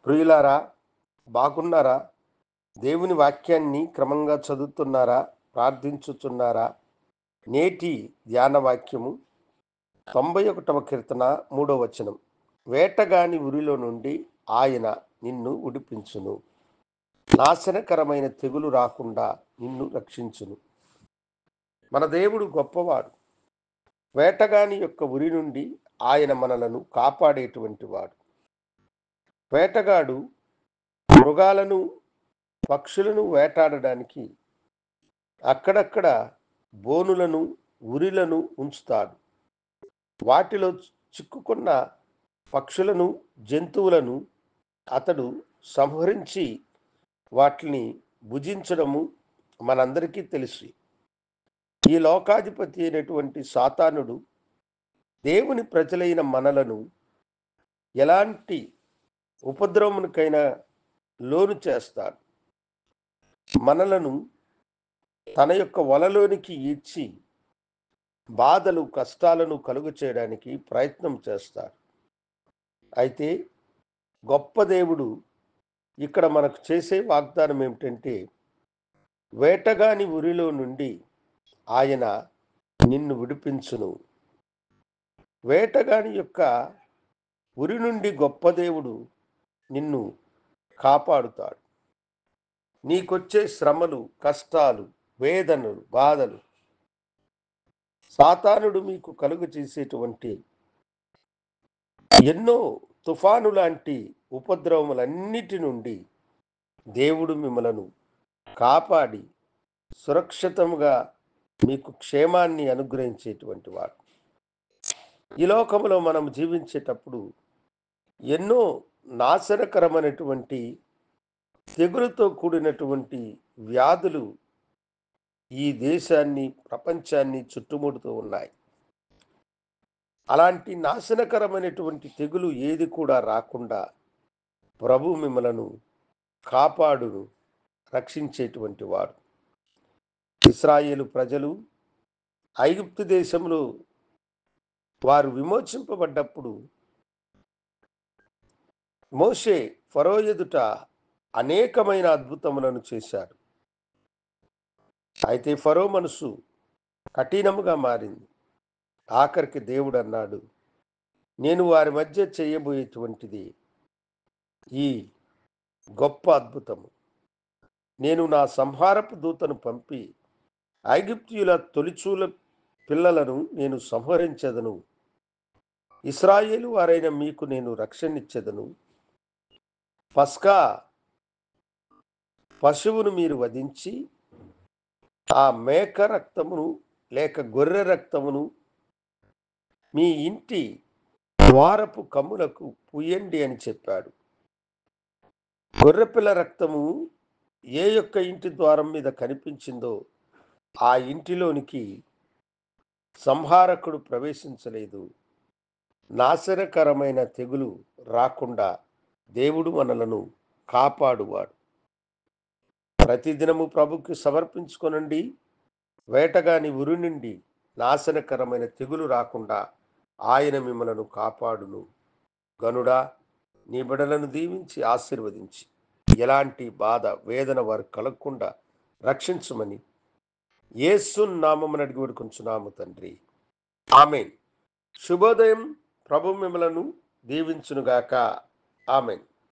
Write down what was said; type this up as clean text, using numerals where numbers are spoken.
ప్రియులారా, బాగున్నారా? దేవుని వాక్యాన్ని క్రమంగా చదువుతున్నారా? ప్రార్థించుచున్నారా? నేటి ధ్యాన వాక్యము 91వ కీర్తన 3వ వచనం. వేటగాని ఉరిలో నుండి ఆయన నిన్ను విడిపించును, నాశనకరమైన తెగులు రాకుండా నిన్ను రక్షించును. మన దేవుడు గొప్పవాడు. వేటగాని యొక్క ఉరి నుండి ఆయన మనలను కాపాడేటువంటి వాడు. వేటగాడు మృగాలను, పక్షులను వేటాడడానికి అక్కడక్కడ బోనులను, ఉరిలను ఉంచుతాడు. వాటిలో చిక్కుకున్న పక్షులను, జంతువులను అతడు సంహరించి వాటిని భుజించడము మనందరికీ తెలుసు. ఈ లోకాధిపతి అయినటువంటి సాతానుడు దేవుని ప్రజలైన మనలను ఎలాంటి ఉపద్రవమునకైనా లోను చేస్తాడు. మనలను తన యొక్క వలలోనికి ఈడ్చి బాధలు, కష్టాలను కలుగ చేయడానికి ప్రయత్నం చేస్తాడు. అయితే గొప్ప దేవుడు ఇక్కడ మనకు చేసే వాగ్దానం ఏమిటంటే, వేటగాని ఉరిలో నుండి ఆయన నిన్ను విడిపించును. వేటగాని యొక్క ఉరి నుండి గొప్ప దేవుడు నిన్ను కాపాడుతాడు. నీకొచ్చే శ్రమలు, కష్టాలు, వేదనలు, బాధలు, సాతానుడు మీకు కలుగ చేసేటువంటి ఎన్నో తుఫాను లాంటి ఉపద్రవములన్నిటి నుండి దేవుడు మిమ్మలను కాపాడి సురక్షితంగా మీకు క్షేమాన్ని అనుగ్రహించేటువంటి వాడు. ఈ లోకంలో మనం జీవించేటప్పుడు ఎన్నో నాశనకరమైనటువంటి తెగులుతో కూడినటువంటి వ్యాధులు ఈ దేశాన్ని, ప్రపంచాన్ని చుట్టుముడుతూ ఉన్నాయి. అలాంటి నాశనకరమైనటువంటి తెగులు ఏది కూడా రాకుండా ప్రభు మిమ్మలను కాపాడును, రక్షించేటువంటి వాడు. ఇశ్రాయేలు ప్రజలు ఐగుప్తు దేశంలో వారు విమోచింపబడ్డప్పుడు మోషే ఫరో ఎదుట అనేకమైన అద్భుతములను చేశాడు. అయితే ఫరో మనసు కఠినముగా మారింది. ఆఖరికి దేవుడు అన్నాడు, నేను వారి మధ్య చేయబోయేటువంటిది ఈ గొప్ప అద్భుతము. నేను నా సంహారపు దూతను పంపి ఐగుప్తీయుల తొలిచూల పిల్లలను నేను సంహరించెదను. ఇశ్రాయేలు వారైన మీకు నేను రక్షణిచ్చెదను. పస్కా పశువును మీరు వధించి ఆ మేక రక్తమును లేక గొర్రె రక్తమును మీ ఇంటి ద్వారపు కమ్ములకు పూయండి అని చెప్పాడు. గొర్రెపిల్ల రక్తము ఏ యొక్క ఇంటి ద్వారం మీద కనిపించిందో ఆ ఇంటిలోనికి సంహారకుడు ప్రవేశించలేదు. నాశనకరమైన తెగులు రాకుండా దేవుడు మనలను కాపాడువాడు. ప్రతిదినము ప్రభుకి సమర్పించుకొనండి. వేటగాని ఉరి నుండి నాశనకరమైన తెగులు రాకుండా ఆయన మిమ్మలను కాపాడును. గనుడా, నీ బిడ్డలను దీవించి ఆశీర్వదించి ఎలాంటి బాధ, వేదన వారు కలగకుండా రక్షించమని యేసు నామమున అడిగి వేడుకొంచున్నాము తండ్రి, ఆమేన్. శుభోదయం. ప్రభు మిమ్మలను దీవించునుగాక. ఆమేన్.